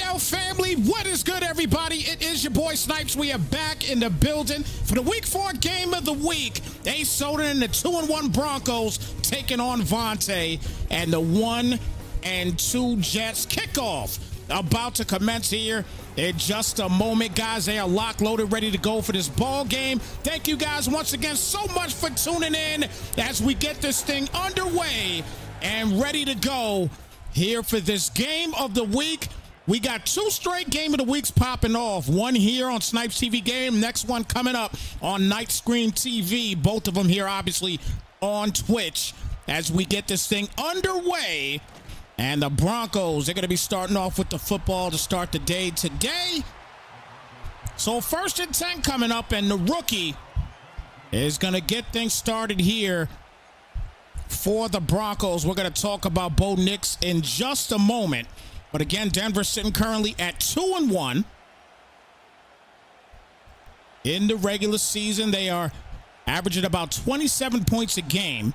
Well, family, what is good, everybody? It is your boy Snypz. We are back in the building for the Week 4 game of the week. Ace Soda and the 2-1 Broncos taking on Vontae, and the 1-2 Jets kickoff about to commence here in just a moment, guys. They are locked, loaded, ready to go for this ball game. Thank you guys once again so much for tuning in as we get this thing underway and ready to go here for this game of the week. We got 2 straight game of the weeks popping off. One here on Snypz TV Game. Next one coming up on Night Screen TV. Both of them here, obviously, on Twitch as we get this thing underway. And the Broncos, they're going to be starting off with the football to start the day today. So 1st and 10 coming up, and the rookie is going to get things started here for the Broncos. We're going to talk about Bo Nix in just a moment. But again, Denver sitting currently at 2-1. In the regular season, they are averaging about 27 points a game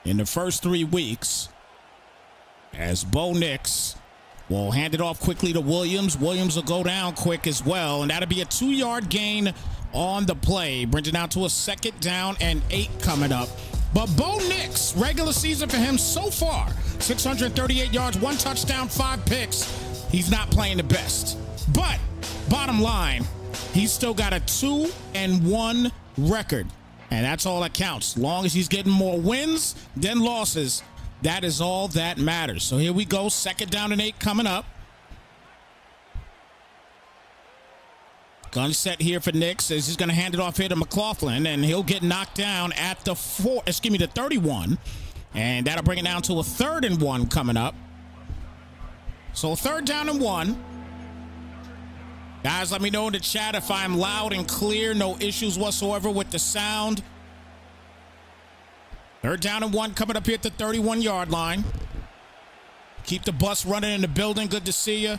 in the first 3 weeks. As Bo Nix will hand it off quickly to Williams. Williams will go down quick as well, and that'll be a 2-yard gain on the play. Brings it down to a 2nd down and 8 coming up. But Bo Nix, regular season for him so far, 638 yards, 1 touchdown, 5 picks. He's not playing the best. But bottom line, he's still got a 2-1 record. And that's all that counts. As long as he's getting more wins than losses, that is all that matters. So here we go, 2nd down and 8 coming up. Gun set here for Nix as he's going to hand it off here to McLaughlin, and he'll get knocked down at the 31. And that'll bring it down to a 3rd and 1 coming up. So 3rd down and 1. Guys, let me know in the chat if I'm loud and clear. No issues whatsoever with the sound. 3rd down and 1 coming up here at the 31-yard line. Keep the bus running in the building. Good to see you.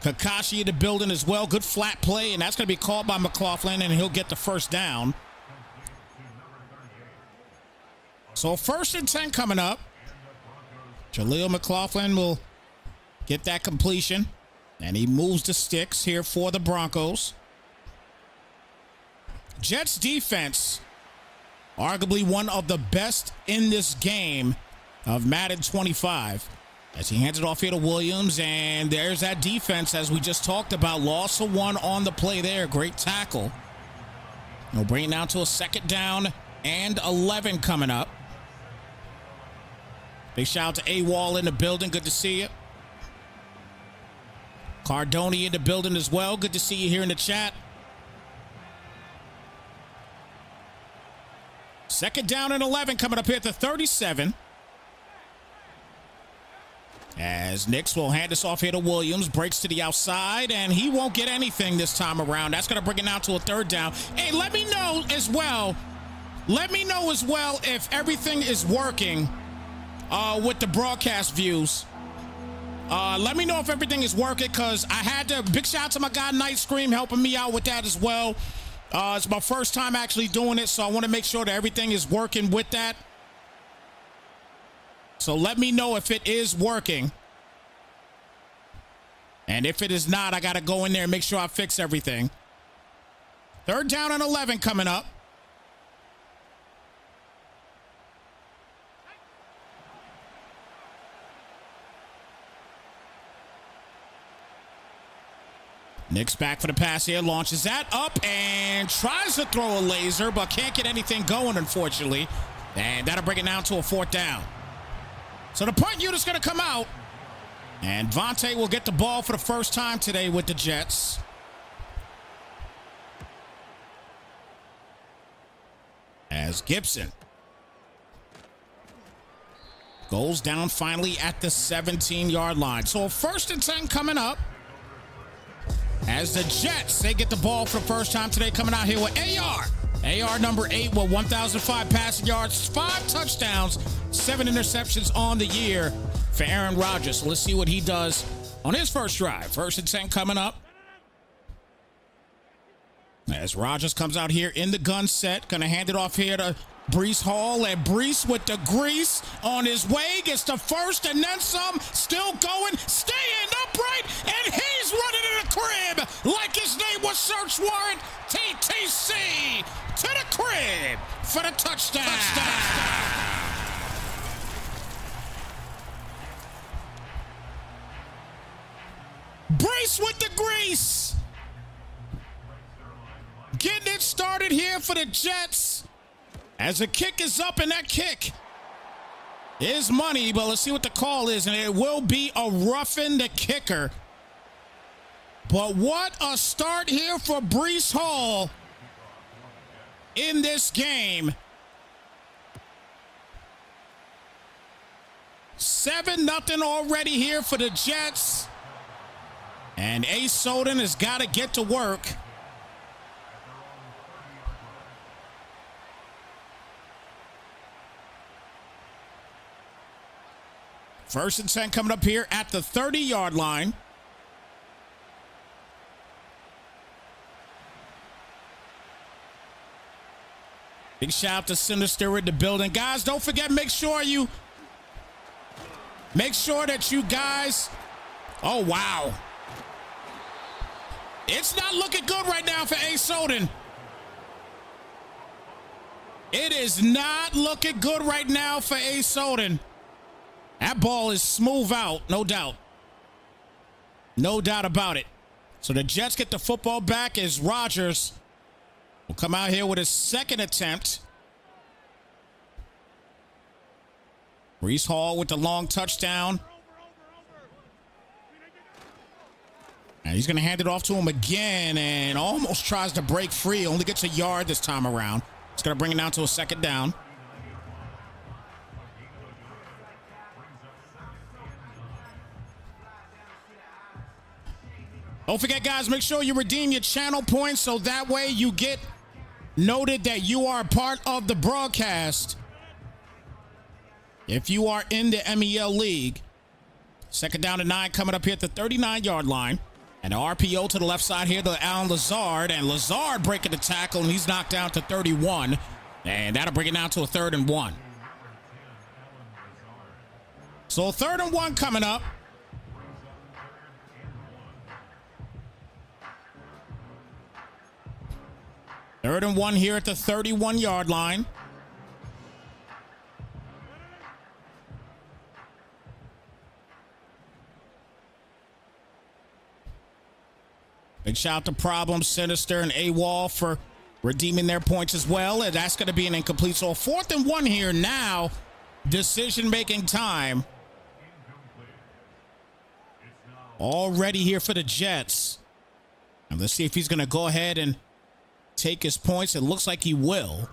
Kakashi in the building as well. Good flat play, and that's going to be called by McLaughlin, and he'll get the 1st down. So 1st and 10 coming up. Jaleel McLaughlin will get that completion, and he moves the sticks here for the Broncos. Jets defense, arguably one of the best in this game of Madden 25. As he hands it off here to Williams, and there's that defense as we just talked about. Loss of 1 on the play there. Great tackle. We'll bring it down to a 2nd down and 11 coming up. Big shout out to AWOL in the building. Good to see you. Cardoni in the building as well. Good to see you here in the chat. 2nd down and 11 coming up here at the 37. As Nix will hand this off here to Williams, breaks to the outside, and he won't get anything this time around. That's going to bring it down to a 3rd down. Hey, let me know as well. Let me know as well if everything is working with the broadcast views. Let me know if everything is working, because I had to, big shout out to my guy Night Scream helping me out with that as well. It's my first time actually doing it, so I want to make sure that everything is working with that. So let me know if it is working. And if it is not, I got to go in there and make sure I fix everything. 3rd down and 11 coming up. Nix back for the pass here, launches that up and tries to throw a laser, but can't get anything going, unfortunately. And that'll bring it down to a 4th down. So the punt unit's going to come out, and Vontae will get the ball for the first time today with the Jets. As Gibson goes down finally at the 17-yard line. So 1st and 10 coming up. As the Jets, they get the ball for the first time today, coming out here with AR. AR number 8 with 1,005 passing yards, 5 touchdowns, 7 interceptions on the year for Aaron Rodgers. So let's see what he does on his first drive. 1st and 10 coming up. As Rodgers comes out here in the gun set, going to hand it off here to Breece Hall, and Breece with the grease on his way, gets the 1st and then some, still going, staying up search warrant. TTC to the crib for the touchdown. Brees with the grease. Getting it started here for the Jets. As the kick is up, and that kick is money, but let's see what the call is, and it will be a roughing the kicker. But what a start here for Brees Hall in this game. 7-0 already here for the Jets. And Ace Soden has got to get to work. First and 10 coming up here at the 30-yard line. Big shout out to Snypz in the building. Guys, don't forget, make sure that you guys, oh, wow. It's not looking good right now for Ace Soden. It is not looking good right now for Ace Soden. That ball is smooth out, no doubt. No doubt about it. So the Jets get the football back as Rodgers will come out here with his second attempt. Brees Hall with the long touchdown. And he's going to hand it off to him again and almost tries to break free. Only gets a yard this time around. It's going to bring it down to a second down. Don't forget, guys, make sure you redeem your channel points so that way you get noted that you are a part of the broadcast. If you are in the MEL League. Second down and 9 coming up here at the 39-yard line. And the RPO to the left side here to Allen Lazard. And Lazard breaking the tackle, and he's knocked down to 31. And that'll bring it down to a 3rd and 1. So 3rd and 1 coming up. Third and 1 here at the 31-yard line. Big shout out to Problem, Snypz, and AWOL for redeeming their points as well. And that's going to be an incomplete. So 4th and 1 here now. Decision-making time. Already here for the Jets. And let's see if he's going to go ahead and take his points. It looks like he will.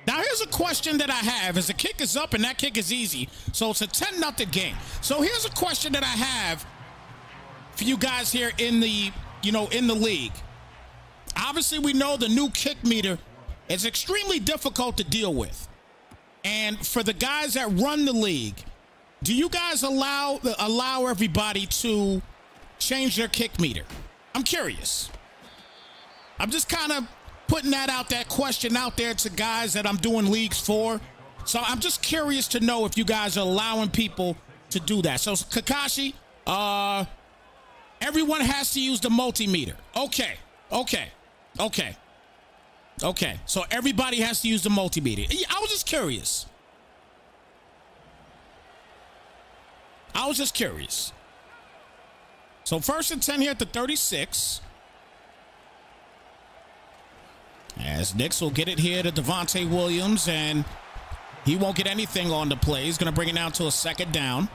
Now, here's a question that I have as the kick is up, and that kick is easy. So it's a 10-0 game. So here's a question that I have for you guys here in the, in the league. Obviously, we know the new kick meter is extremely difficult to deal with. And for the guys that run the league, do you guys allow everybody to change their kick meter? I'm curious. I'm just kind of putting that question out there to guys that I'm doing leagues for. So I'm just curious to know if you guys are allowing people to do that. So Kakashi, everyone has to use the multimeter. Okay. So everybody has to use the multimeter. I was just curious. So 1st and 10 here at the 36. As Knicks will get it here to Devontae Williams, and he won't get anything on the play. He's going to bring it down to a 2nd down.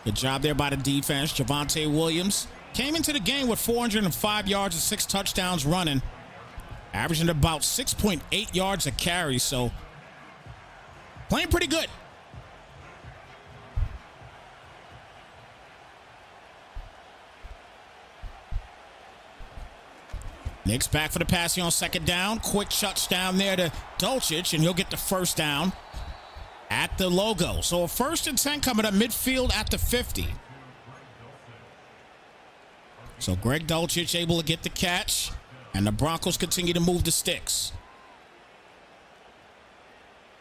Good job there by the defense. Devontae Williams came into the game with 405 yards and 6 touchdowns running, averaging about 6.8 yards a carry, so playing pretty good. Knicks back for the passing on 2nd down. Quick touchdown there to Dolchich, and he'll get the 1st down at the logo. So a 1st and 10 coming up midfield at the 50. So Greg Dolchich able to get the catch, and the Broncos continue to move the sticks.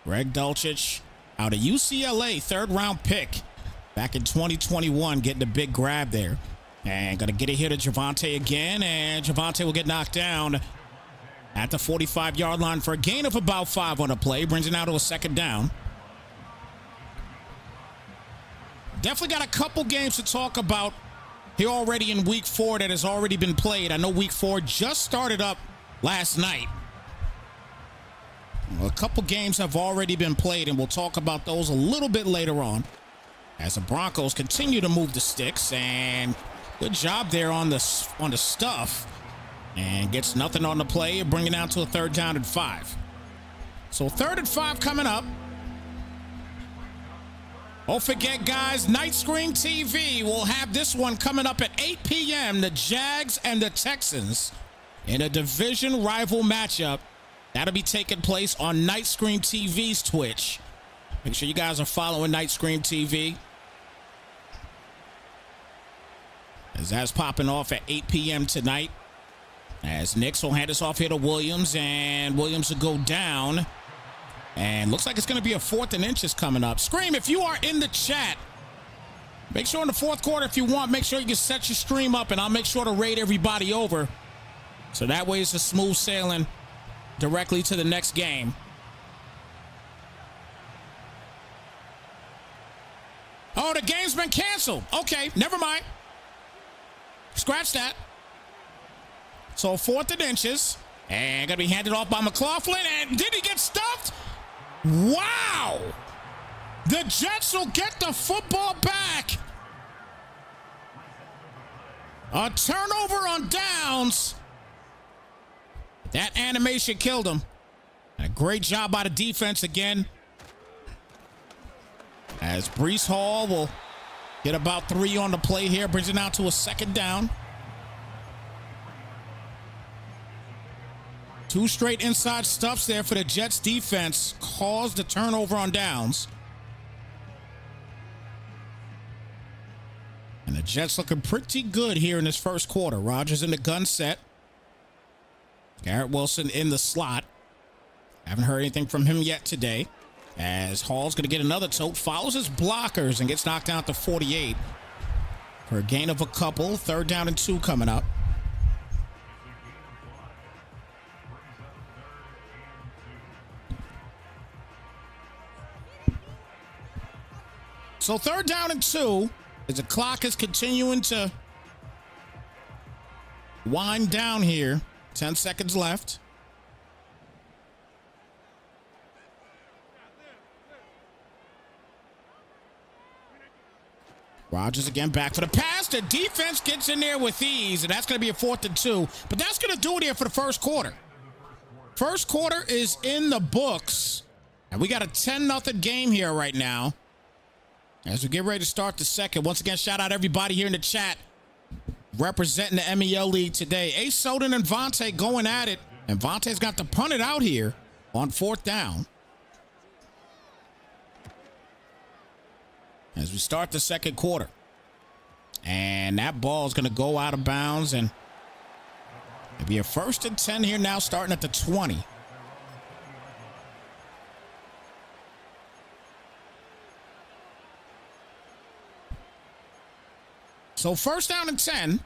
Greg Dolchich out of UCLA, 3rd round pick back in 2021, getting a big grab there. And going to get it here to Javonte again. And Javonte will get knocked down at the 45-yard line for a gain of about 5 on the play. Brings it now to a second down. Definitely got a couple games to talk about here already in week 4 that has already been played. I know week 4 just started up last night. A couple games have already been played, and we'll talk about those a little bit later on as the Broncos continue to move the sticks. And good job there on the stuff. And gets nothing on the play, bringing it down to a 3rd down and 5. So 3rd and 5 coming up. Don't forget, guys, Night Screen TV will have this one coming up at 8 p.m. The Jags and the Texans in a division rival matchup. That'll be taking place on Night Screen TV's Twitch. Make sure you guys are following Night Screen TV, as that's popping off at 8 p.m. tonight. As Nix will hand us off here to Williams, and Williams will go down. And looks like it's going to be a 4th and inches coming up. Scream, if you are in the chat, make sure in the 4th quarter, if you want, make sure you can set your stream up, and I'll make sure to raid everybody over. So that way it's a smooth sailing directly to the next game. Oh, the game's been canceled. Okay, never mind. Scratch that. So 4th and inches. And going to be handed off by McLaughlin. And did he get stuffed? Wow. The Jets will get the football back. A turnover on downs. That animation killed him. And a great job by the defense again, as Breece Hall will get about 3 on the play here. Brings it now to a 2nd down. 2 straight inside stuffs there for the Jets defense caused the turnover on downs. And the Jets looking pretty good here in this 1st quarter. Rodgers in the gun set. Garrett Wilson in the slot. Haven't heard anything from him yet today. As Hall's going to get another tote. Follows his blockers and gets knocked down to 48 for a gain of a couple. 3rd down and 2 coming up. So 3rd down and 2 as the clock is continuing to wind down here. 10 seconds left. Rodgers again back for the pass. The defense gets in there with ease, and that's going to be a 4th and 2. But that's going to do it here for the 1st quarter. 1st quarter is in the books, and we got a 10-0 game here right now. As we get ready to start the 2nd, once again, shout out everybody here in the chat representing the MEL League today. Ace Soden and Vontae going at it, and Vontae's got to punt it out here on 4th down. As we start the 2nd quarter. And that ball is going to go out of bounds, and it'll be a 1st and 10 here now, starting at the 20. So 1st down and 10.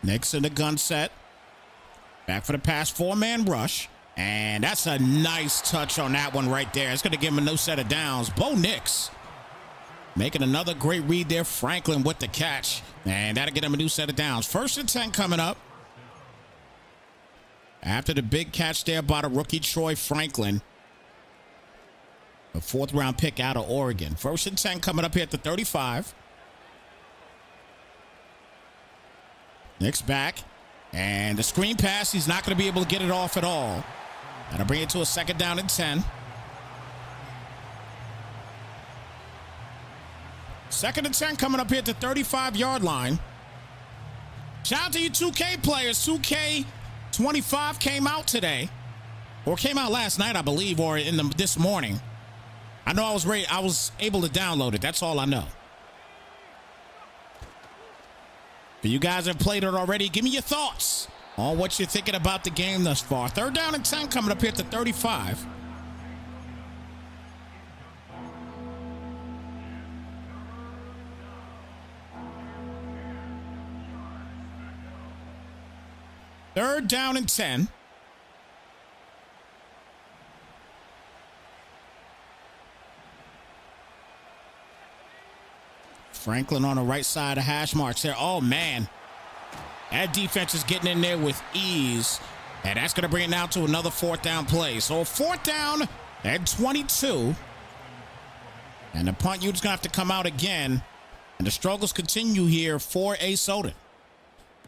Nix in the gun set. Back for the pass, 4-man rush. And that's a nice touch on that one right there. It's going to give him a new set of downs. Bo Nix making another great read there. Franklin with the catch. And that'll get him a new set of downs. 1st and 10 coming up. After the big catch there by the rookie Troy Franklin. A 4th-round pick out of Oregon. 1st and 10 coming up here at the 35. Nix back. And the screen pass, he's not going to be able to get it off at all. That'll bring it to a 2nd down and 10. 2nd and 10 coming up here at the 35-yard line. Shout out to you 2K players. 2K25 came out today. Or came out last night, I believe, or this morning. I know I was able to download it. That's all I know. If you guys have played it already, give me your thoughts on what you're thinking about the game thus far. 3rd down and 10 coming up here at the 35. Third down and 10. Franklin on the right side of hash marks there. Oh, man. That defense is getting in there with ease. And that's going to bring it down to another 4th down play. So 4th down and 22. And the punt unit's going to have to come out again. And the struggles continue here for A. Soden.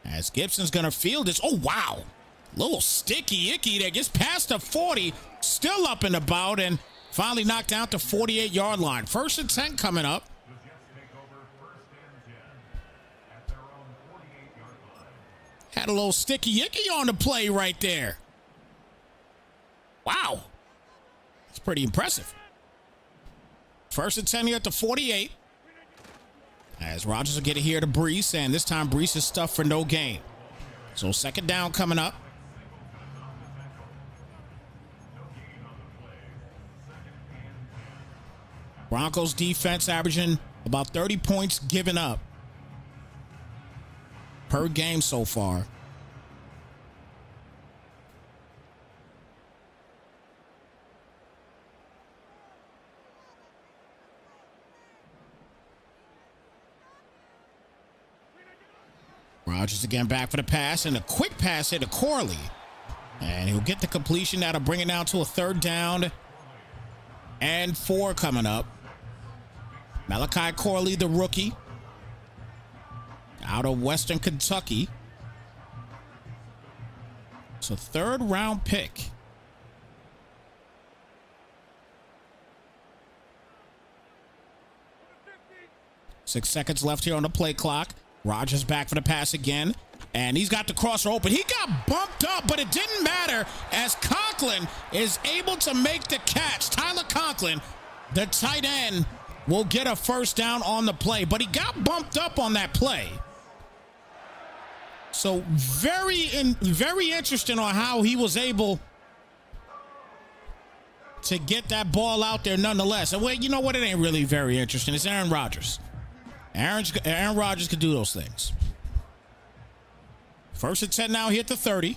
As Gibson's going to field this. Oh, wow. Little sticky icky there. Gets past the 40. Still up and about. And finally knocked down to 48-yard line. 1st and 10 coming up. Had a little sticky icky on the play right there. Wow. That's pretty impressive. 1st and 10 here at the 48. As Rodgers will get it here to Brees, and this time Brees is stuffed for no gain. So 2nd down coming up. Broncos defense averaging about 30 points given up per game so far. Rodgers again back for the pass, and a quick pass here to Corley. And he'll get the completion. That'll bring it down to a 3rd down and 4 coming up. Malachi Corley, the rookie, out of Western Kentucky. It's a 3rd round pick. Six seconds left here on the play clock. Rodgers back for the pass again, and he's got the crosser open. He got bumped up, but it didn't matter as Conklin is able to make the catch. Tyler Conklin, the tight end, will get a 1st down on the play, but he got bumped up on that play. So very interesting on how he was able to get that ball out there nonetheless. And well, you know what? It ain't really very interesting. It's Aaron Rodgers. Aaron Rodgers could do those things. 1st and 10 now here at the 30.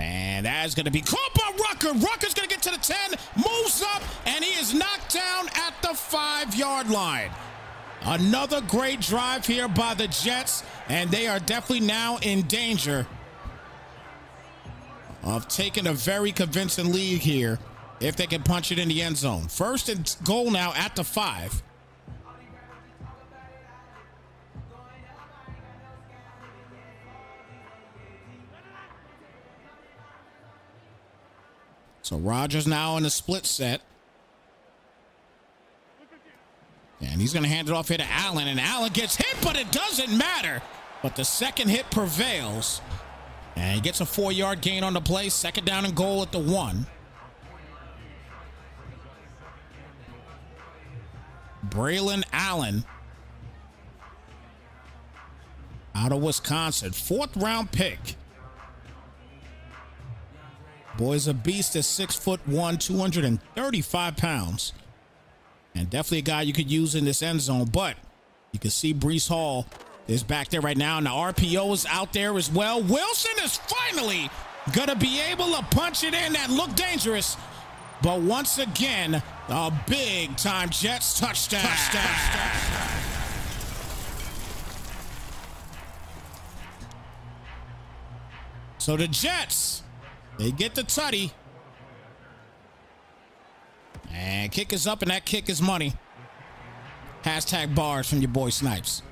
And that's going to be caught by Rucker. Rucker's going to get to the 10, moves up, and he is knocked down at the 5-yard line. Another great drive here by the Jets, and they are definitely now in danger of taking a very convincing lead here if they can punch it in the end zone. 1st and goal now at the 5. So Rodgers now in the split set. And he's going to hand it off here to Allen, and Allen gets hit, but it doesn't matter. But the 2nd hit prevails. And he gets a 4-yard gain on the play. 2nd down and goal at the 1. Braylon Allen out of Wisconsin. 4th round pick. Boy's a beast at 6'1", 235 pounds. And definitely a guy you could use in this end zone. But you can see Breece Hall is back there right now, and the RPO is out there as well. Wilson is finally going to be able to punch it in. That looked dangerous. But once again, a big-time Jets touchdown. So the Jets, they get the tutty. And kick is up, and that kick is money. Hashtag bars from your boy Snypz.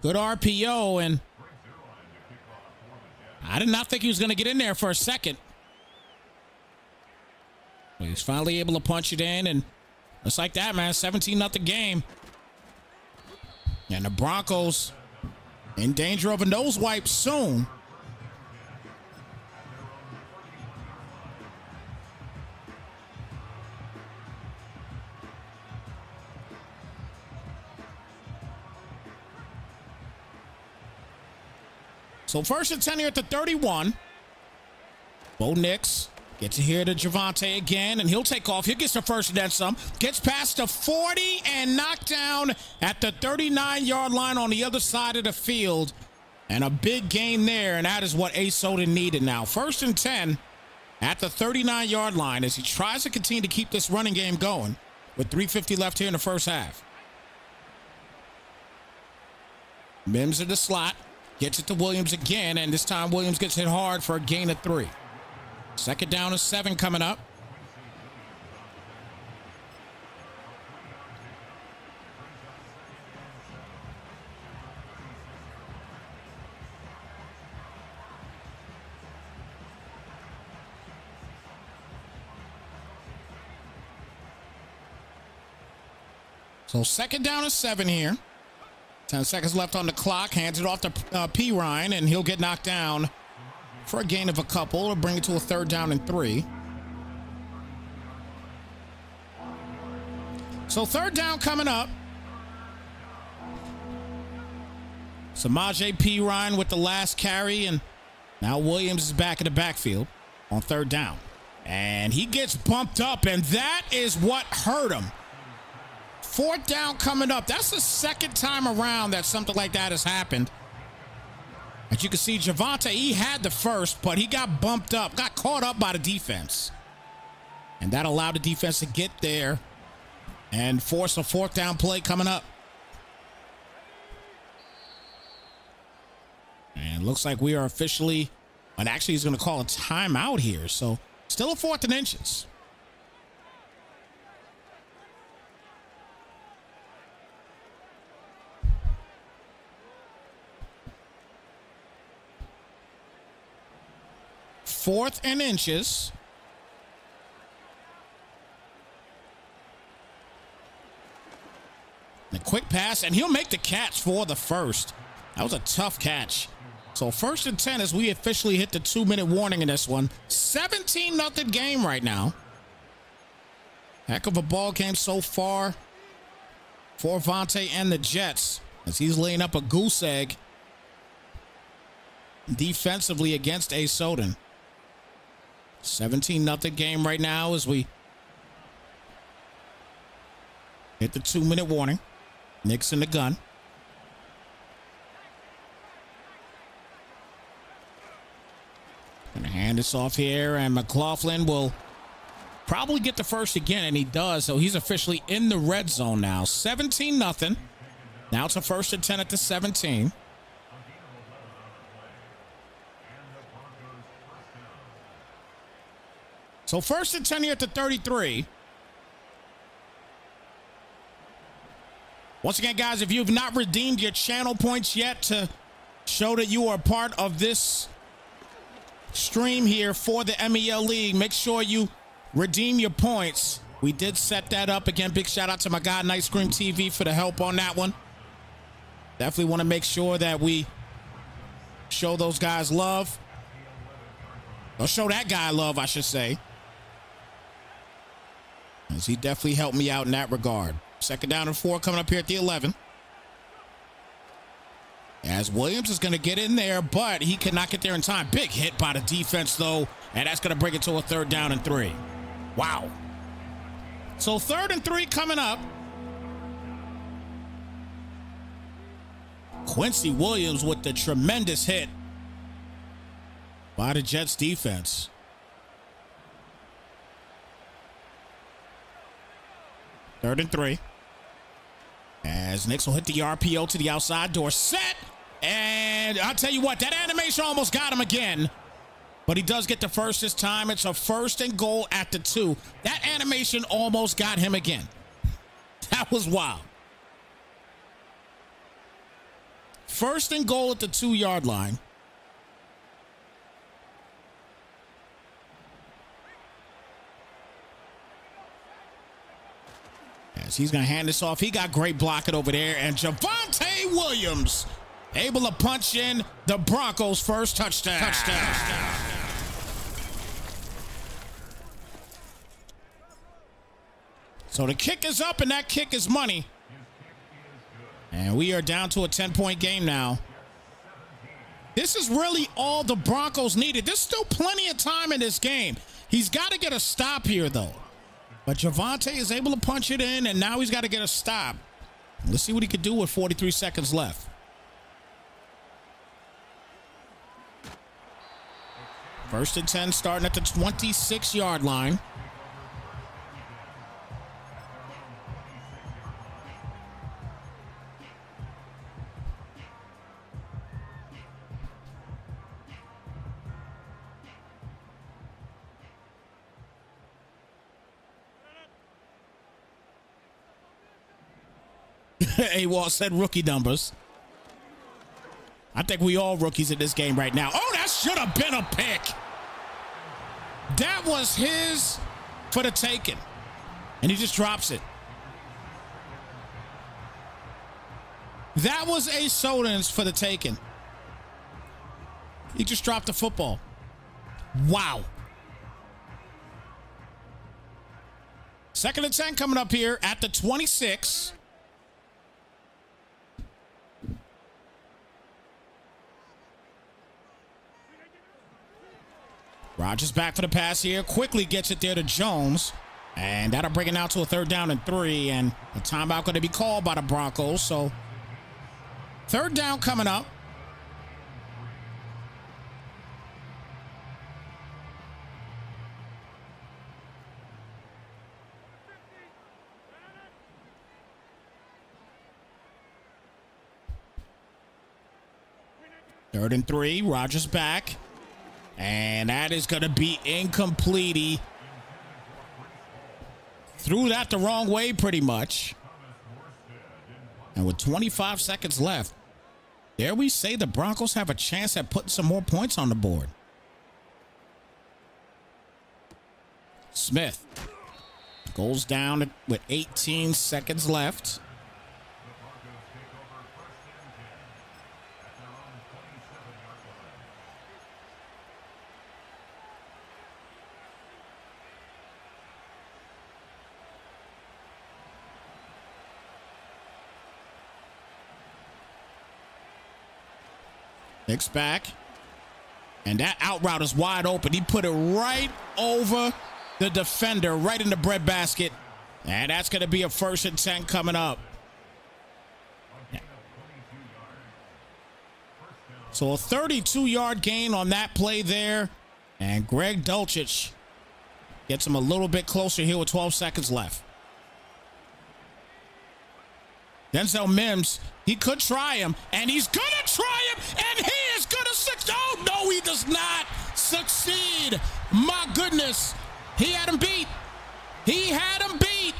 Good RPO, and I did not think he was going to get in there for a second. But he's finally able to punch it in, and just like that, man, 17-0 game. And the Broncos in danger of a nose wipe soon. So 1st and 10 here at the 31. Bo Nix gets it here to Javonte again, and he'll take off. He gets the first and then some. Gets past the 40 and knocked down at the 39-yard line on the other side of the field. And a big gain there, and that is what A. Soden needed now. 1st and 10 at the 39-yard line as he tries to continue to keep this running game going with 3:50 left here in the first half. Mims in the slot. Gets it to Williams again, and this time Williams gets hit hard for a gain of 3. 2nd down and 7 coming up. So 2nd down and 7 here. 10 seconds left on the clock. Hands it off to P. Ryan, and he'll get knocked down for a gain of a couple or bring it to a 3rd down and 3. So 3rd down coming up. Samaje P. Ryan with the last carry, and now Williams is back in the backfield on 3rd down. And he gets bumped up, and that is what hurt him. 4th down coming up. That's the 2nd time around that something like that has happened. As you can see, Javonte, he had the first, but he got bumped up, got caught up by the defense. And that allowed the defense to get there and force a 4th down play coming up. And looks like we are officially, and actually he's going to call a timeout here. So still a 4th and inches. Fourth and inches. A quick pass, and he'll make the catch for the first. That was a tough catch. So 1st and 10 as we officially hit the 2-minute warning in this one. 17-0 game right now. Heck of a ball game so far for Vontae and the Jets as he's laying up a goose egg defensively against A. Soden. 17-0 game right now as we hit the 2-minute warning. Nix in the gun. Gonna hand this off here, and McLaughlin will probably get the first again, and he does. So he's officially in the red zone now. 17-0. Now it's a 1st and 10 at the 17. So 1st and 10 here at the 33. Once again, guys, if you've not redeemed your channel points yet to show that you are part of this stream here for the MEL League, make sure you redeem your points. We did set that up. Again, big shout out to my guy, Night Scream TV, for the help on that one. Definitely want to make sure that we show those guys love. Or show that guy love, I should say. As he definitely helped me out in that regard. 2nd down and 4 coming up here at the 11. As Williams is going to get in there, but he cannot get there in time. Big hit by the defense, though, and that's going to bring it to a 3rd down and 3. Wow. So 3rd and 3 coming up. Quincy Williams with the tremendous hit by the Jets defense. 3rd and 3. As Nix will hit the RPO to the outside door. Set. And I'll tell you what, that animation almost got him again. But he does get the first this time. It's a 1st and goal at the 2. That animation almost got him again. That was wild. 1st and goal at the 2-yard line. As he's going to hand this off. He got great blocking over there. And Javonte Williams able to punch in the Broncos' first touchdown. So the kick is up, and that kick is money. And we are down to a 10-point game now. This is really all the Broncos needed. There's still plenty of time in this game. He's got to get a stop here, though. But Javonte is able to punch it in, and now he's got to get a stop. Let's see what he could do with 43 seconds left. First and 10 starting at the 26-yard line. A-Wall said rookie numbers. I think we all rookies in this game right now. Oh, that should have been a pick. That was his for the taking. And he just drops it. That was a Soden's for the taking. He just dropped the football. Wow. Second and 10 coming up here at the 26. Rodgers back for the pass here. Quickly gets it there to Jones. And that'll bring it out to a 3rd down and 3. And the timeout going to be called by the Broncos. So 3rd down coming up. Third and 3. Rodgers back. And that is going to be incomplete. He threw that the wrong way pretty much. And with 25 seconds left, dare we say the Broncos have a chance at putting some more points on the board. Smith goes down with 18 seconds left. Nick's back. And that out route is wide open. He put it right over the defender, right in the breadbasket. And that's going to be a 1st and 10 coming up. So a 32-yard gain on that play there. And Greg Dulcich gets him a little bit closer here with 12 seconds left. Denzel Mims, he could try him, and he's going to try him, and he is going to succeed. Oh, no, he does not succeed. My goodness. He had him beat. He had him beat.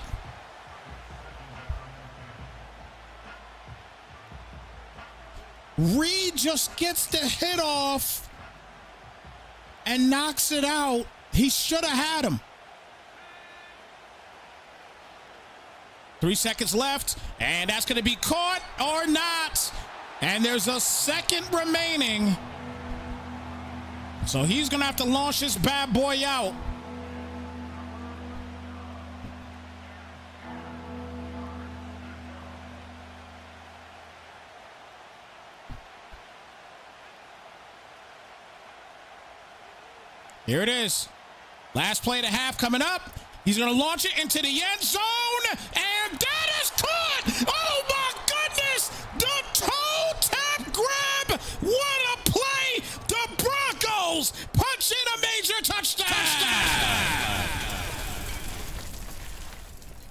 Reed just gets the hit off and knocks it out. He should have had him. 3 seconds left, and that's going to be caught or not. And there's a second remaining. So he's going to have to launch this bad boy out. Here it is. Last play of the half coming up. He's going to launch it into the end zone, and that is caught! Oh, my goodness! The toe tap grab! What a play! The Broncos punch in a major touchdown!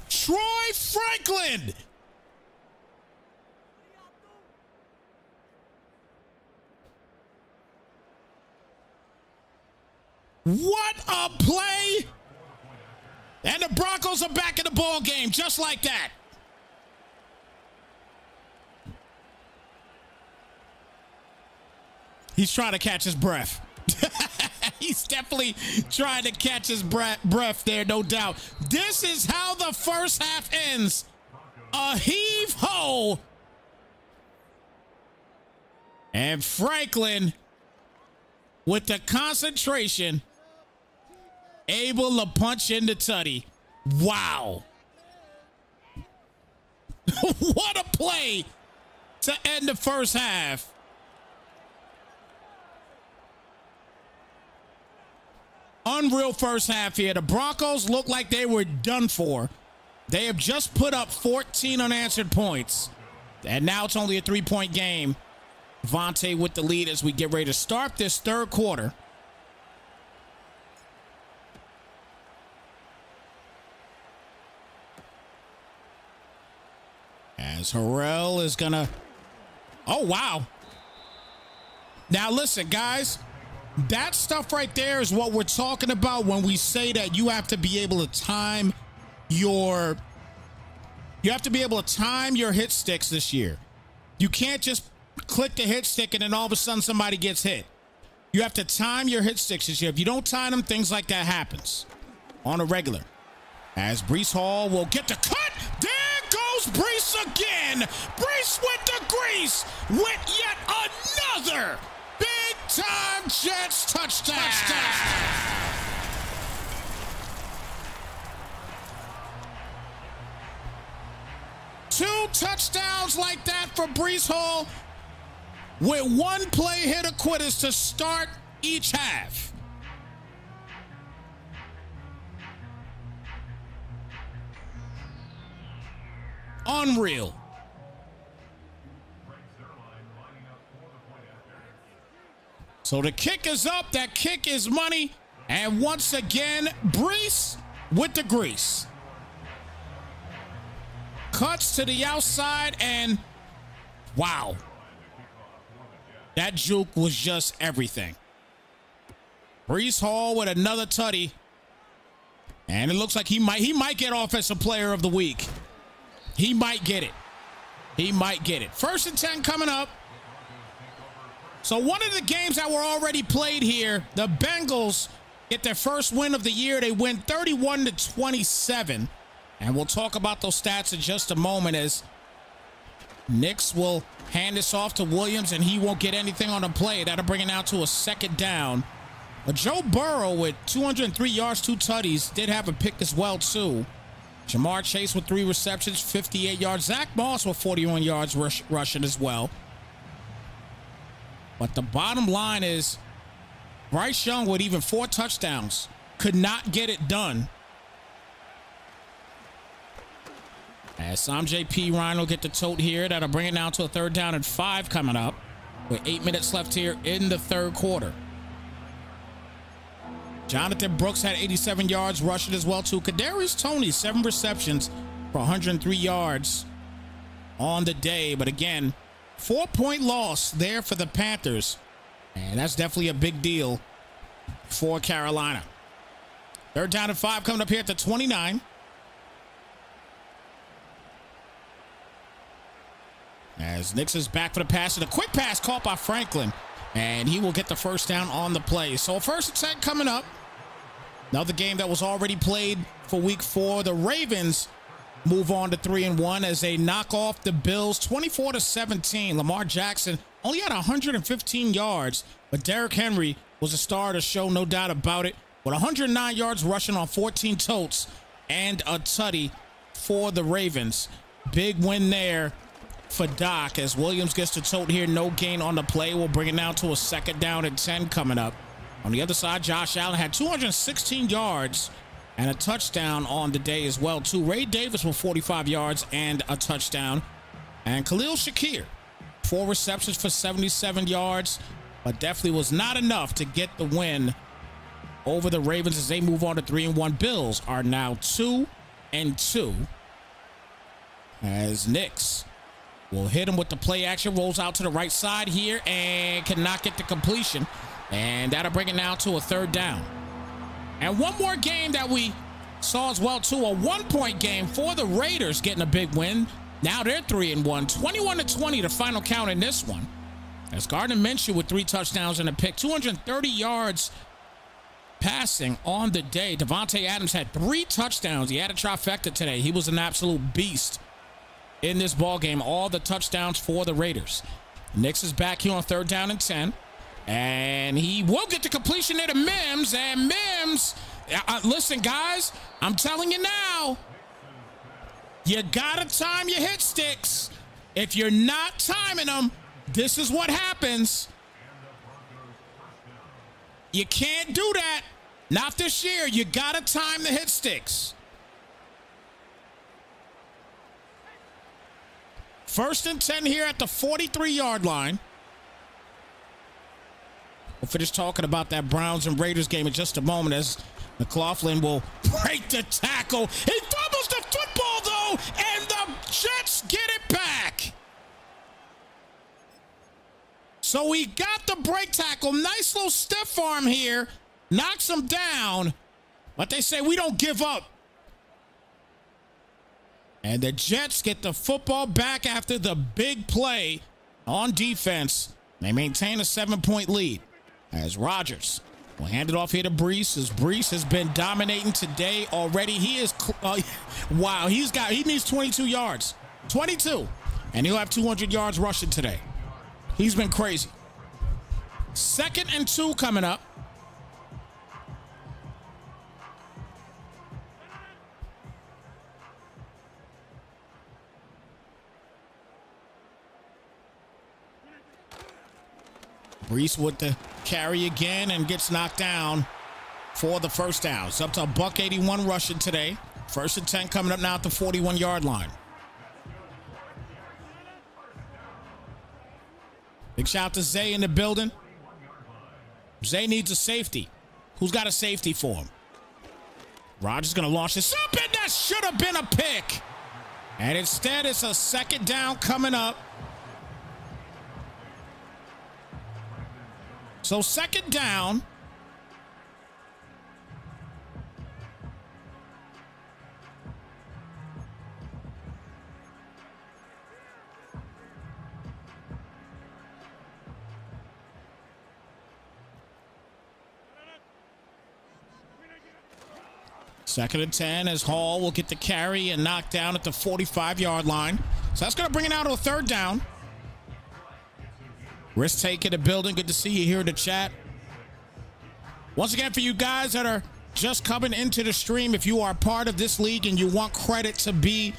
Troy Franklin! What a play! And the Broncos are back in the ball game just like that. He's trying to catch his breath. He's definitely trying to catch his breath there, no doubt. This is how the first half ends. A heave-ho. And Franklin, with the concentration, able to punch into Tutty. Wow. What a play to end the first half. Unreal first half here. The Broncos look like they were done for. They have just put up 14 unanswered points. And now it's only a 3-point game. Vontae with the lead as we get ready to start this third quarter. As Harrell is gonna, oh wow. Now listen, guys, that stuff right there is what we're talking about when we say that you have to be able to time your, hit sticks this year. You can't just click the hit stick and then all of a sudden somebody gets hit. You have to time your hit sticks this year. If you don't time them, things like that happens on a regular. As Breece Hall will get the cut. There goes Breece again. Breece with the grease with yet another big-time Jets touchdown. Two touchdowns like that for Breece Hall with one play hit or quitters to start each half. Unreal. So the kick is up. That kick is money. And once again, Breece with the grease. Cuts to the outside and wow. That juke was just everything. Breece Hall with another tutty. And it looks like he might get Offensive Player of the Week. He might get it. He might get it. 1st and 10 coming up. So one of the games that were already played here, the Bengals get their first win of the year. They win 31-27. And we'll talk about those stats in just a moment as Nix will hand this off to Williams and he won't get anything on the play. That'll bring it out to a 2nd down. But Joe Burrow with 203 yards, 2 tutties, did have a pick as well too. Jamar Chase with 3 receptions, 58 yards. Zach Moss with 41 yards rushing as well. But the bottom line is Bryce Young with even 4 touchdowns could not get it done. As Samjay P. Ryan will get the tote here. That'll bring it down to a 3rd down and 5 coming up with 8 minutes left here in the 3rd quarter. Jonathan Brooks had 87 yards rushing as well too. Kadarius Toney, 7 receptions for 103 yards on the day. But again, 4-point loss there for the Panthers. And that's definitely a big deal for Carolina. 3rd down and 5 coming up here at the 29. As Nix is back for the pass, and a quick pass caught by Franklin. And he will get the 1st down on the play. So 1st and 10 coming up. Another game that was already played for week 4. The Ravens move on to 3-1 as they knock off the Bills 24-17. Lamar Jackson only had 115 yards, but Derrick Henry was a star of the show, no doubt about it, with 109 yards rushing on 14 totes and a tutty for the Ravens. Big win there for Doc as Williams gets the tote here. No gain on the play. We'll bring it down to a 2nd down and 10 coming up. On the other side, Josh Allen had 216 yards and a touchdown on the day as well too. Ray Davis with 45 yards and a touchdown. And Khalil Shakir, 4 receptions for 77 yards, but definitely was not enough to get the win over the Ravens as they move on to 3-1. Bills are now 2-2 as Nix will hit him with the play action, rolls out to the right side here and cannot get the completion. And that'll bring it now to a 3rd down. And one more game that we saw as well too, a 1-point game for the Raiders getting a big win. Now they're 3-1, 21-20 the final count in this one. As Gardner Minshew with 3 touchdowns and a pick, 230 yards passing on the day. Davante Adams had 3 touchdowns. He had a trifecta today. He was an absolute beast in this ball game. All the touchdowns for the Raiders. Nix is back here on 3rd down and 10. And he will get the completion there to Mims. And Mims, listen, guys, I'm telling you now, you got to time your hit sticks. If you're not timing them, this is what happens. You can't do that. Not this year. You got to time the hit sticks. 1st and 10 here at the 43-yard line. We'll finish talking about that Browns and Raiders game in just a moment as McLaughlin will break the tackle. He fumbles the football, though, and the Jets get it back. So he got the break tackle. Nice little stiff arm here. Knocks him down. But they say we don't give up. And the Jets get the football back after the big play on defense. They maintain a 7-point lead as Rodgers will hand it off here to Brees, as Brees has been dominating today already. He is, wow, he needs 22 yards. 22. And he'll have 200 yards rushing today. He's been crazy. 2nd and 2 coming up. Brees with the carry again and gets knocked down for the 1st down. It's up to a $181 rushing today. 1st and 10 coming up now at the 41-yard line. Big shout out to Zay in the building. Zay needs a safety. Who's got a safety for him? Rodgers going to launch this up, and that should have been a pick. And instead, it's a 2nd down coming up. So 2nd down. Second and 10 as Hall will get the carry and knock down at the 45-yard line. So that's going to bring it out to a 3rd down. Risk taking the building. Good to see you here in the chat. Once again, for you guys that are just coming into the stream, if you are part of this league and you want credit to be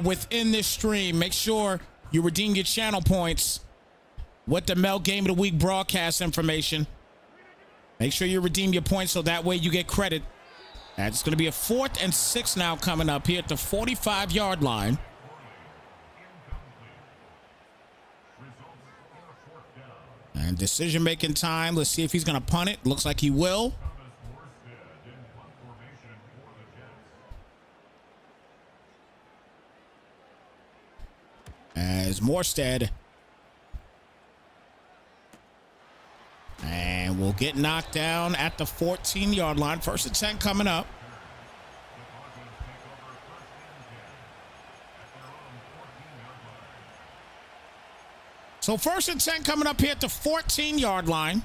within this stream, make sure you redeem your channel points with the Mel Game of the Week broadcast information. Make sure you redeem your points so that way you get credit. And it's going to be a 4th and 6 now coming up here at the 45-yard line. And decision-making time. Let's see if he's going to punt it. Looks like he will. As Morstead. And we'll get knocked down at the 14-yard line. 1st and 10 coming up. So 1st and 10 coming up here at the 14-yard line.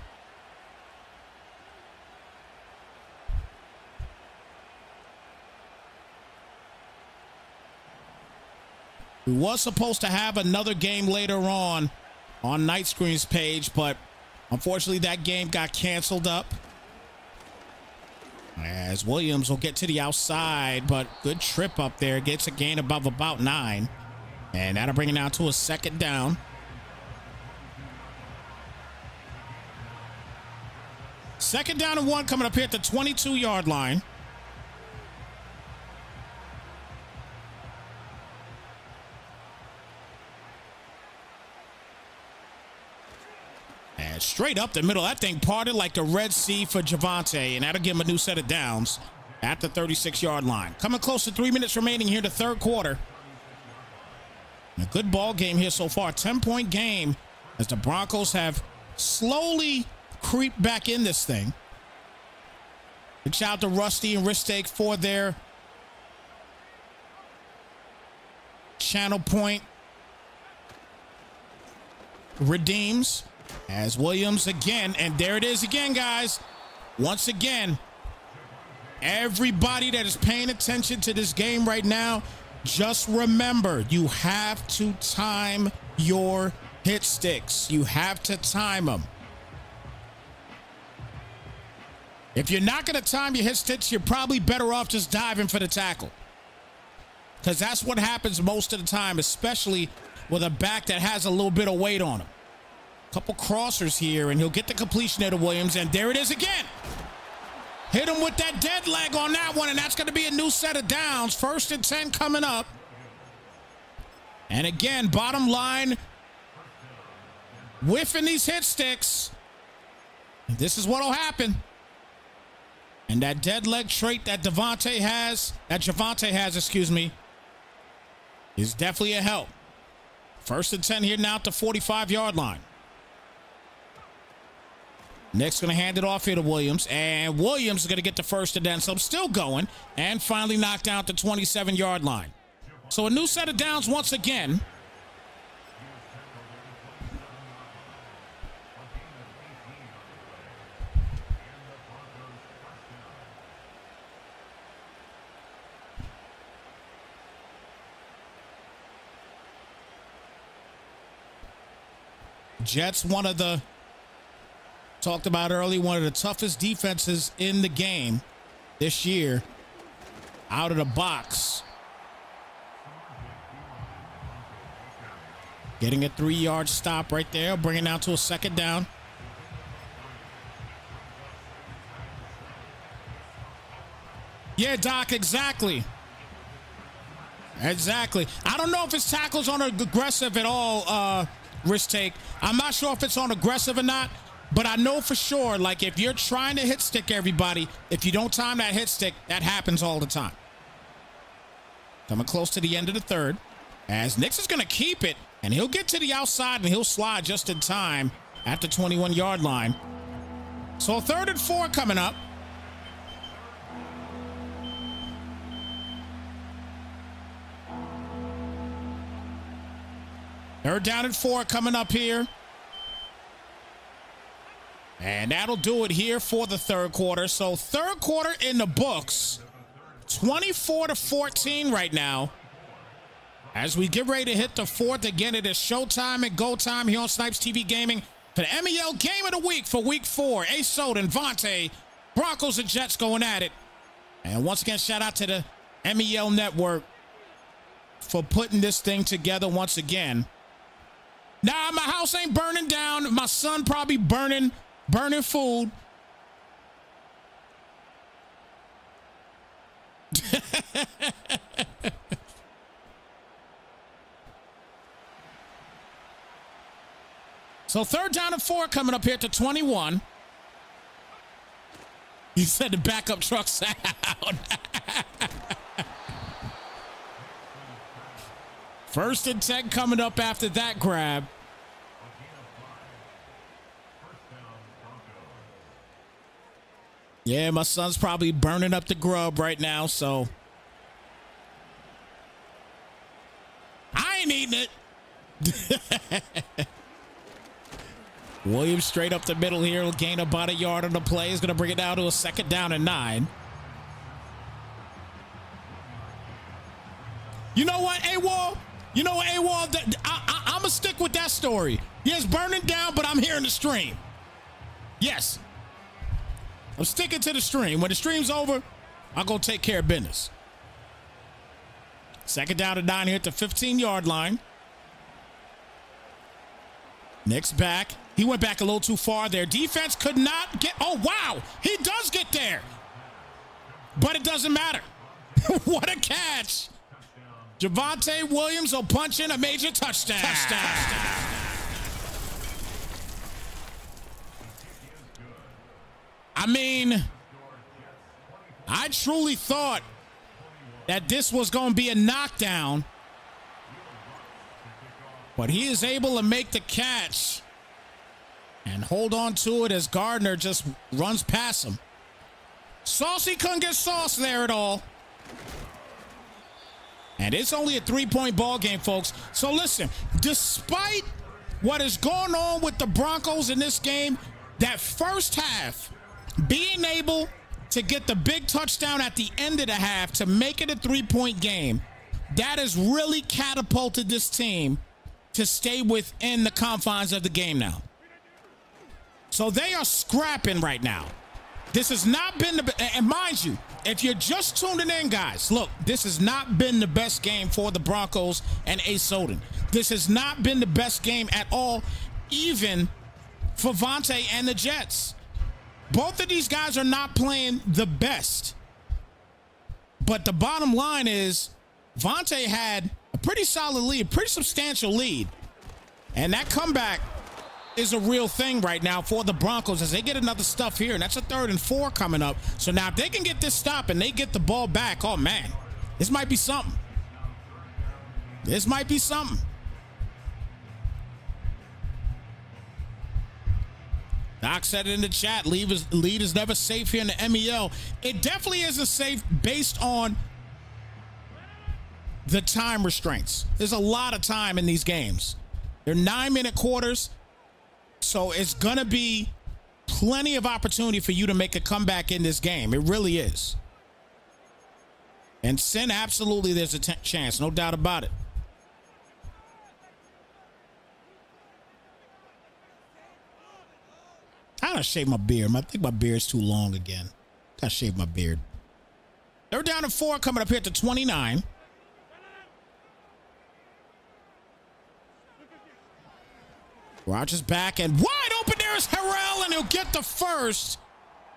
We was supposed to have another game later on Night Screen's page, but unfortunately that game got canceled up. As Williams will get to the outside, but good trip up there. Gets a gain above about 9. And that'll bring it down to a 2nd down. 2nd down and 1 coming up here at the 22-yard line. And straight up the middle. That thing parted like the Red Sea for Javonte, and that'll give him a new set of downs at the 36-yard line. Coming close to 3 minutes remaining here in the 3rd quarter. A good ball game here so far. 10-point game as the Broncos have slowly creep back in this thing. Big shout out to Rusty and Ristek for their channel point redeems. As Williams again, and there it is again, guys. Once again, everybody that is paying attention to this game right now, just remember, you have to time your hit sticks. You have to time them. If you're not going to time your hit sticks, you're probably better off just diving for the tackle. Because that's what happens most of the time, especially with a back that has a little bit of weight on him. Couple crossers here, and he'll get the completion there to Williams, and there it is again. Hit him with that dead leg on that one, and that's going to be a new set of downs. 1st and 10 coming up. And again, bottom line, whiffing these hit sticks. This is what'll happen. And that dead leg trait that Javonte has, is definitely a help. 1st and 10 here now at the 45-yard line. Nick's going to hand it off here to Williams, and Williams is going to get the 1st and 10, so I'm still going, and finally knocked down at the 27-yard line. So a new set of downs once again. Jets, talked about early, one of the toughest defenses in the game this year, out of the box. Getting a 3-yard stop right there, bringing it down to a 2nd down. Yeah, Doc, exactly. Exactly. I don't know if his tackle's on aggressive at all, risk take. I'm not sure if it's on aggressive or not. But I know for sure, like, if you're trying to hit stick everybody, if you don't time that hit stick, that happens all the time. Coming close to the end of the 3rd, as Nix is going to keep it, and he'll get to the outside, and he'll slide just in time at the 21-yard line. So 3rd and 4 coming up. Third down and 4 coming up here. And that'll do it here for the 3rd quarter. So 3rd quarter in the books, 24-14 right now. As we get ready to hit the 4th, again, it is showtime and go time here on Snypz TV Gaming for the MEL Game of the Week for Week 4. Ace Soda and Vontae, Broncos and Jets going at it. And once again, shout out to the MEL Network for putting this thing together once again. Nah, my house ain't burning down. My son probably burning food. So 3rd down and 4 coming up here to 21. He said the backup truck's out. 1st and 10 coming up after that grab. Yeah, my son's probably burning up the grub right now, so I ain't eating it. Williams straight up the middle here. Will gain about a yard on the play. Is going to bring it down to a 2nd down and 9. You know what, AWOL? You know what, AWOL? I'm going to stick with that story. Yes, burning down, but I'm hearing the stream. Yes. I'm sticking to the stream. When the stream's over, I'll go take care of business. 2nd down and 9 here at the 15-yard line. Nick's back. He went back a little too far there. Defense could not get. Oh, wow. He does get there. But it doesn't matter. What a catch. Javonte Williams will punch in a major touchdown. I mean, I truly thought that this was going to be a knockdown, but he is able to make the catch and hold on to it as Gardner just runs past him. Saucy couldn't get sauce there at all. And it's only a 3-point ball game, folks. So listen, despite what is going on with the Broncos in this game, that first half being able to get the big touchdown at the end of the half to make it a 3-point game, that has really catapulted this team to stay within the confines of the game now. So they are scrapping right now. This has not been and mind you, if you're just tuning in, guys, look, this has not been the best game for the Broncos and Ace Soden. This has not been the best game at all, even for Vontae and the Jets. Both of these guys are not playing the best. But the bottom line is Vontae had a pretty solid lead, pretty substantial lead. And that comeback is a real thing right now for the Broncos as they get another stuff here, and that's a 3rd and 4 coming up. So now if they can get this stop and they get the ball back, oh man, this might be something. This might be something. Doc said it in the chat, lead is never safe here in the MEL. It definitely isn't safe based on the time restraints. There's a lot of time in these games. They're 9-minute quarters. So it's going to be plenty of opportunity for you to make a comeback in this game. It really is. And Sin, absolutely there's a chance. No doubt about it. I gotta shave my beard. I think my beard's too long again. Gotta shave my beard. They're down to 4 coming up here to 29. Rodgers back and wide open. There's Harrell, and he'll get the first.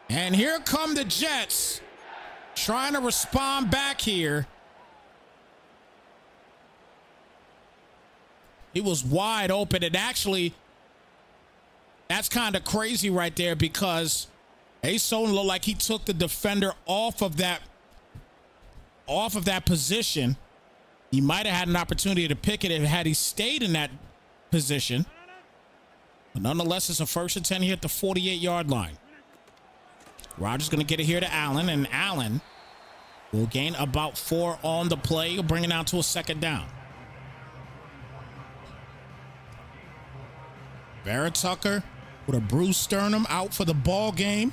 And here come the Jets trying to respond back here. He was wide open, and actually, that's kind of crazy right there because Ace Soden looked like he took the defender off of that position. He might have had an opportunity to pick it had he stayed in that position. But nonetheless, it's a 1st and 10 here at the 48-yard line. Rodgers going to get it here to Allen, and Allen will gain about 4 on the play. He'll bring it down to a 2nd down. Vera Tucker with a bruised sternum out for the ball game.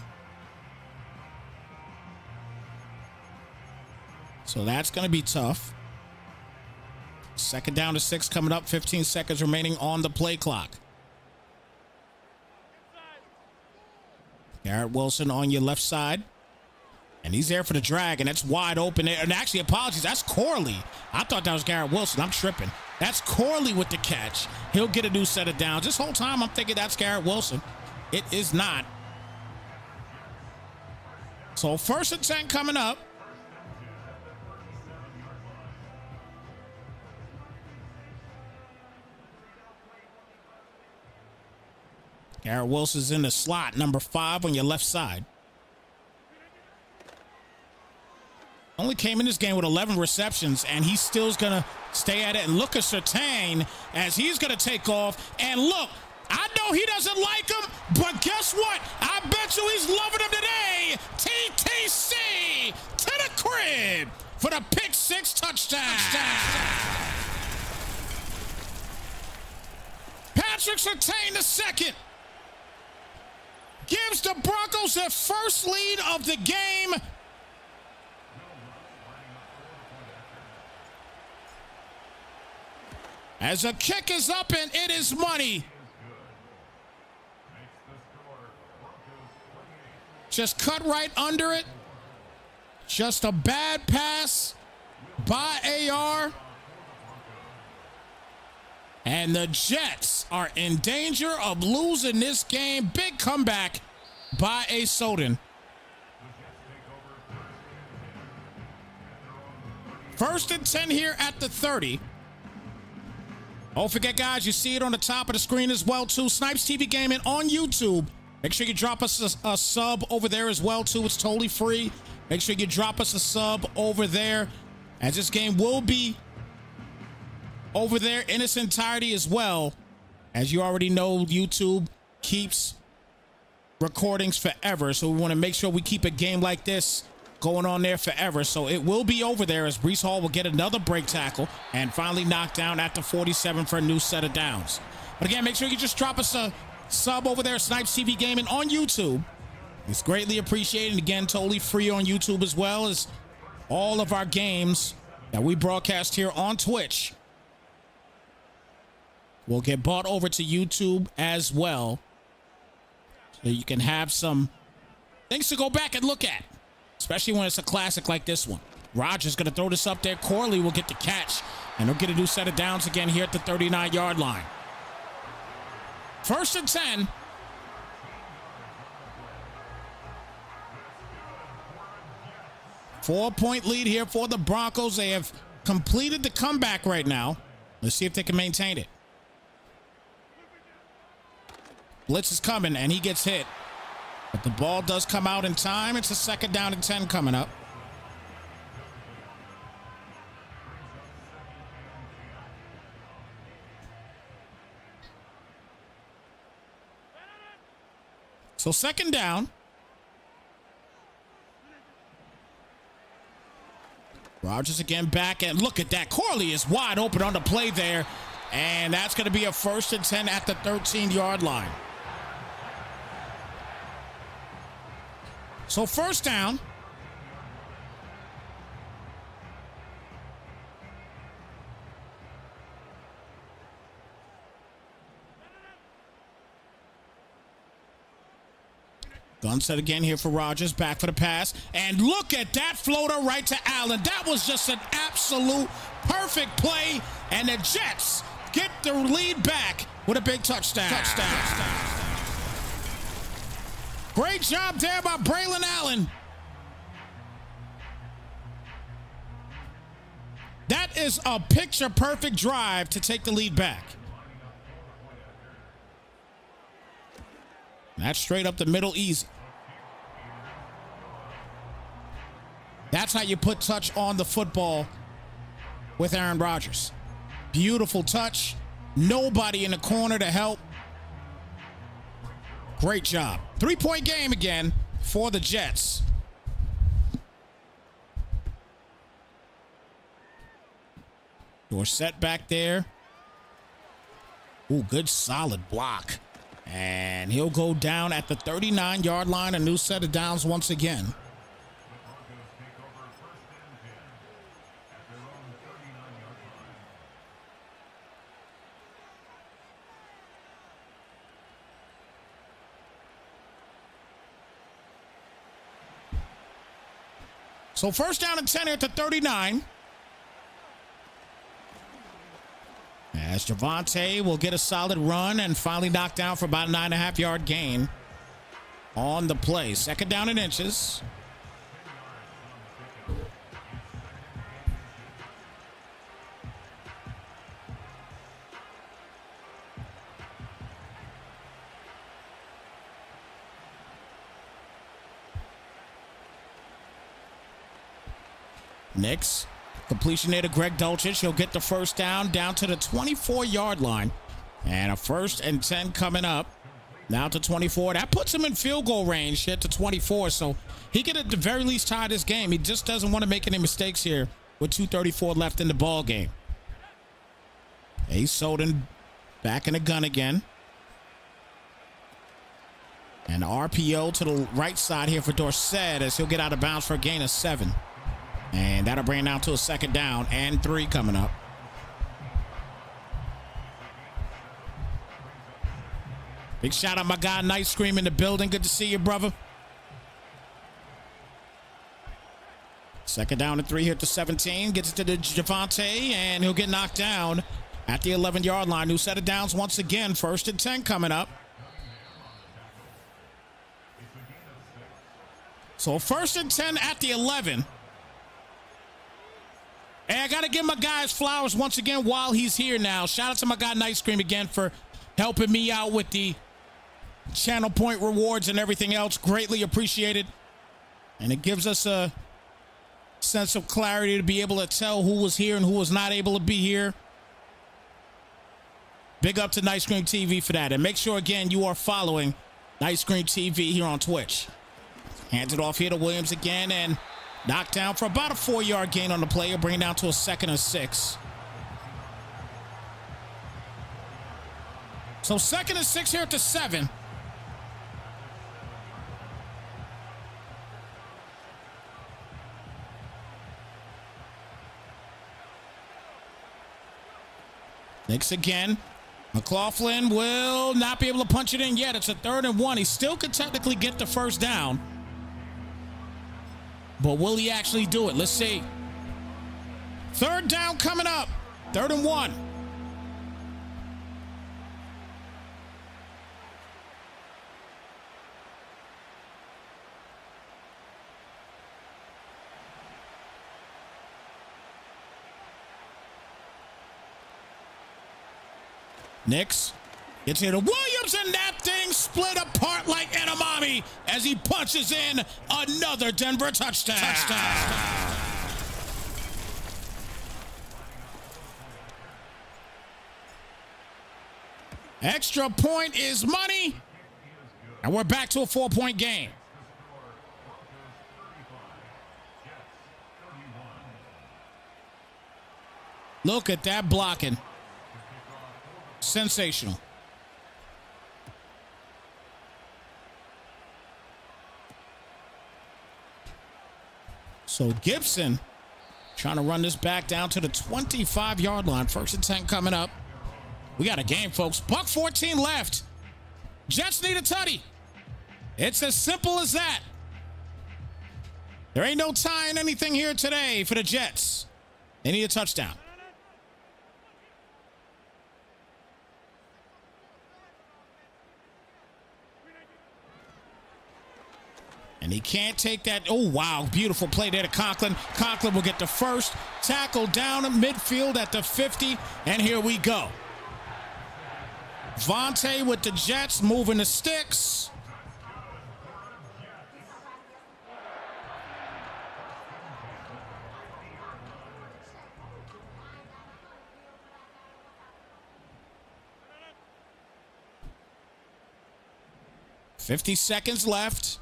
So that's going to be tough. 2nd down to 6 coming up, 15 seconds remaining on the play clock. Garrett Wilson on your left side. And he's there for the drag, and that's wide open. And actually, apologies, that's Corley. I thought that was Garrett Wilson. I'm tripping. That's Corley with the catch. He'll get a new set of downs. This whole time, I'm thinking that's Garrett Wilson. It is not. So 1st and 10 coming up. Garrett Wilson's in the slot, number 5 on your left side. Only came in this game with 11 receptions, and he still's going to stay at it. And look at Surtain as he's going to take off. And look, I know he doesn't like him, but guess what? I bet you he's loving him today. TTC to the crib for the pick 6 touchdown. Patrick Surtain the 2nd. Gives the Broncos their first lead of the game. As a kick is up and it is money. Just cut right under it. Just a bad pass by AR. And the Jets are in danger of losing this game. Big comeback by Ace Soden. 1st and 10 here at the 30. Don't forget, guys, you see it on the top of the screen as well, too. Snypz TV Gaming on YouTube. Make sure you drop us a sub over there as well, too. It's totally free. Make sure you drop us a sub over there, as this game will be over there in its entirety as well. As you already know, YouTube keeps recordings forever, so we want to make sure we keep a game like this going on there forever. So it will be over there as Breece Hall will get another break tackle and finally knocked down at the 47 for a new set of downs. But again, make sure you just drop us a sub over there, Snypz TV Gaming on YouTube. It's greatly appreciated. Again, totally free on YouTube as well as all of our games that we broadcast here on Twitch will get brought over to YouTube as well. So you can have some things to go back and look at, especially when it's a classic like this one. Rodgers going to throw this up there. Corley will get the catch, and he'll get a new set of downs again here at the 39-yard line. 1st and 10. Four-point lead here for the Broncos. They have completed the comeback right now. Let's see if they can maintain it. Blitz is coming, and he gets hit. But the ball does come out in time. It's a 2nd down and 10 coming up. So 2nd down. Rodgers again back, and look at that. Corley is wide open on the play there, and that's going to be a 1st and 10 at the 13-yard line. So 1st down. Gun set again here for Rodgers, back for the pass, and look at that floater right to Allen. That was just an absolute perfect play, and the Jets get the lead back with a big touchdown. Great job there by Braylon Allen. That is a picture-perfect drive to take the lead back. That's straight up the middle, easy. That's how you put touch on the football with Aaron Rodgers. Beautiful touch. Nobody in the corner to help. Great job. 3-point game again for the Jets. Dorsett back there. Ooh, good solid block. And he'll go down at the 39-yard line. A new set of downs once again. So 1st down and 10 here at the 39. As Javonte will get a solid run and finally knocked down for about a 9.5-yard gain on the play. 2nd down and inches. Knicks. Completion there to Greg Dulcich. He'll get the 1st down to the 24-yard line. And a 1st and 10 coming up. Now to 24. That puts him in field goal range here to 24. So he could at the very least tie this game. He just doesn't want to make any mistakes here with 2:34 left in the ball game. Ace Soden back in the gun again. And RPO to the right side here for Dorsett as he'll get out of bounds for a gain of 7. And that'll bring it down to a 2nd down and 3 coming up. Big shout out my guy Night Scream in the building. Good to see you, brother. 2nd down and 3 here at the 17. Gets it to the Javonte, and he'll get knocked down at the 11-yard line. New set of downs once again. 1st and 10 coming up. So 1st and 10 at the 11. And I got to give my guys flowers once again while he's here now. Shout out to my guy Night Scream again for helping me out with the channel point rewards and everything else. Greatly appreciated. And it gives us a sense of clarity to be able to tell who was here and who was not able to be here. Big up to Night Scream TV for that. And make sure, again, you are following Night Scream TV here on Twitch. Hands it off here to Williams again, and knocked down for about a 4-yard gain on the play. He'll bring it down to a 2nd and 6. So 2nd and 6 here at the 7. Knicks again. McLaughlin will not be able to punch it in yet. It's a 3rd and 1. He still could technically get the first down. But will he actually do it? Let's see. 3rd down coming up. 3rd and 1. Knicks gets here to Williams, and that thing split apart like edamame as he punches in another Denver touchdown. Extra point is money, and we're back to a 4-point game. Look at that blocking. Sensational. So Gibson trying to run this back down to the 25-yard line. 1st and 10 coming up. We got a game, folks. $1:14 left. Jets need a tutty. It's as simple as that. There ain't no tying anything here today for the Jets. They need a touchdown. And he can't take that. Oh, wow. Beautiful play there to Conklin. Conklin will get the first tackle down in midfield at the 50. And here we go. Vontae with the Jets moving the sticks. $50 seconds left.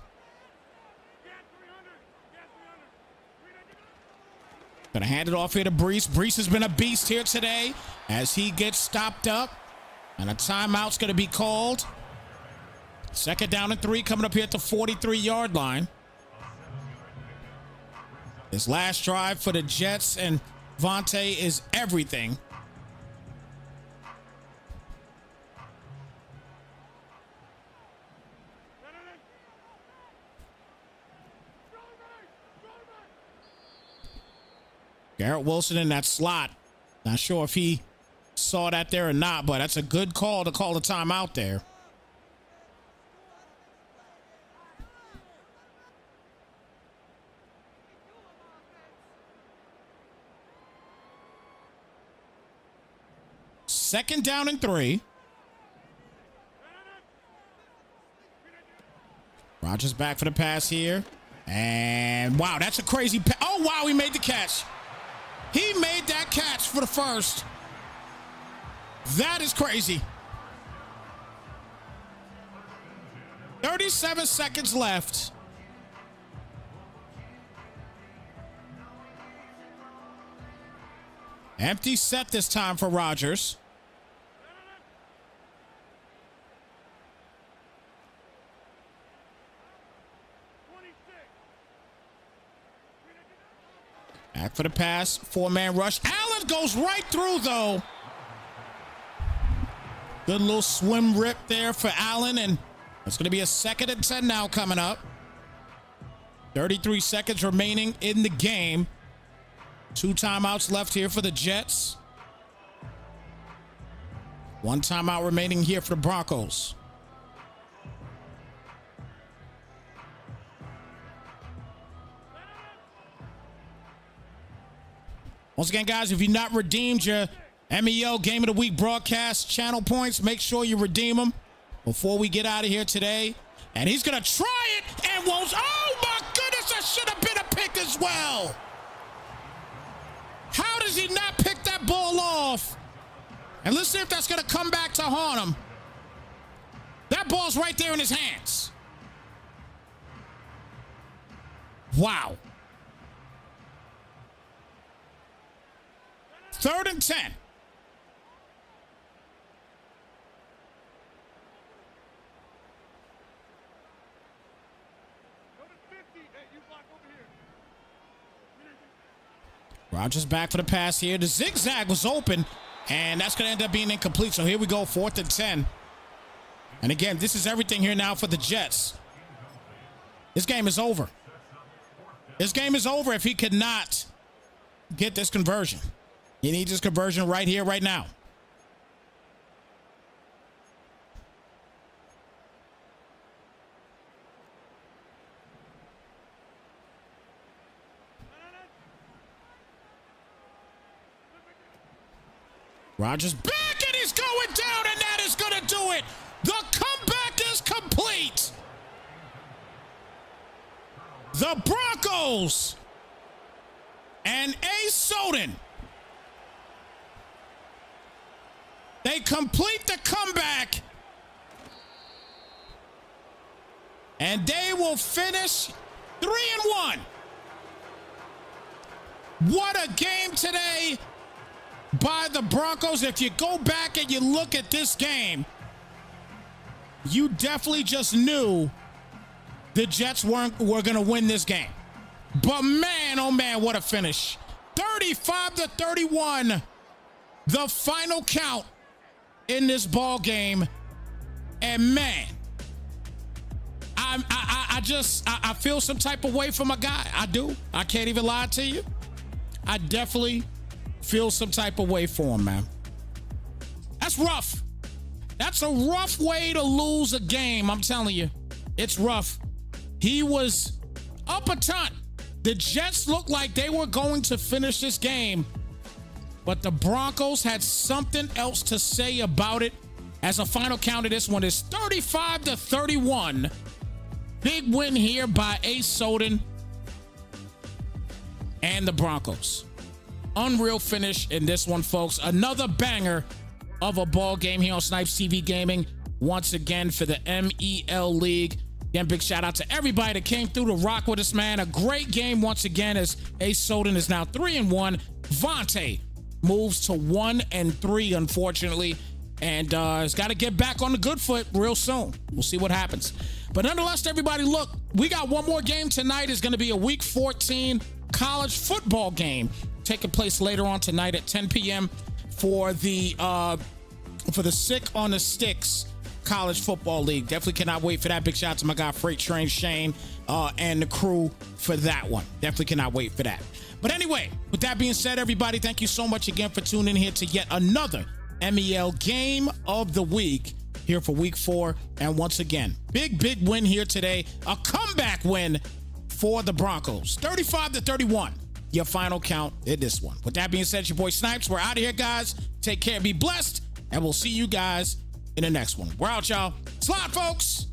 Gonna hand it off here to Brees. Brees has been a beast here today as he gets stopped up. And a timeout's gonna be called. 2nd down and 3 coming up here at the 43-yard line. This last drive for the Jets and Vontae is everything. Garrett Wilson in that slot. Not sure if he saw that there or not, but that's a good call to call the timeout there. Second down and 3. Rodgers back for the pass here. And wow, that's a crazy pass. Oh, wow, he made the catch. He made that catch for the first. That is crazy. 37 seconds left. Empty set this time for Rodgers. Back for the pass. 4-man rush. Allen goes right through, though. Good little swim rip there for Allen, and it's going to be a 2nd and 10 now coming up. 33 seconds remaining in the game. 2 timeouts left here for the Jets. 1 timeout remaining here for the Broncos. Once again, guys, if you've not redeemed your MEO Game of the Week broadcast channel points, make sure you redeem them before we get out of here today. And he's going to try it and won't. Oh, my goodness, that should have been a pick as well. How does he not pick that ball off? And let's see if that's going to come back to haunt him. That ball's right there in his hands. Wow. 3rd and 10. Rodgers back for the pass here. The zigzag was open. And that's going to end up being incomplete. So here we go, 4th and 10. And again, this is everything here now for the Jets. This game is over. This game is over if he could not get this conversion. He needs this conversion right here, right now. Rodgers back, and he's going down, and that is going to do it. The comeback is complete. The Broncos and Soden, they complete the comeback, and they will finish 3-1. What a game today by the Broncos. If you go back and you look at this game, you definitely just knew the Jets were going to win this game. But man, oh man, what a finish. 35-31, the final count in this ball game. And man, I feel some type of way for my guy. I do. I can't even lie to you. I definitely feel some type of way for him, man. That's rough. That's a rough way to lose a game. I'm telling you, it's rough. He was up a ton. The Jets looked like they were going to finish this game, but the Broncos had something else to say about it. As a final count of this one is 35-31. Big win here by Soden and the Broncos. Unreal finish in this one, folks. Another banger of a ball game here on Snypz TV Gaming. Once again for the MEL League. Again, big shout out to everybody that came through to rock with us, man. A great game once again as Soden is now 3-1. Vontae moves to 1-3, unfortunately, and has got to get back on the good foot real soon. We'll see what happens. But nonetheless, everybody, look, we got one more game tonight. It's going to be a Week 14 college football game taking place later on tonight at 10 p.m. for the Sick on the Sticks College Football League. Definitely cannot wait for that. Big shout out to my guy Freight Train Shane and the crew for that one. Definitely cannot wait for that. But anyway, with that being said, everybody, thank you so much again for tuning in here to yet another MEL Game of the Week here for Week 4. And once again, big win here today. A comeback win for the Broncos. 35-31. Your final count in this one. With that being said, it's your boy Snypz. We're out of here, guys. Take care, be blessed, and we'll see you guys in the next one. We're out, y'all. Slide, folks.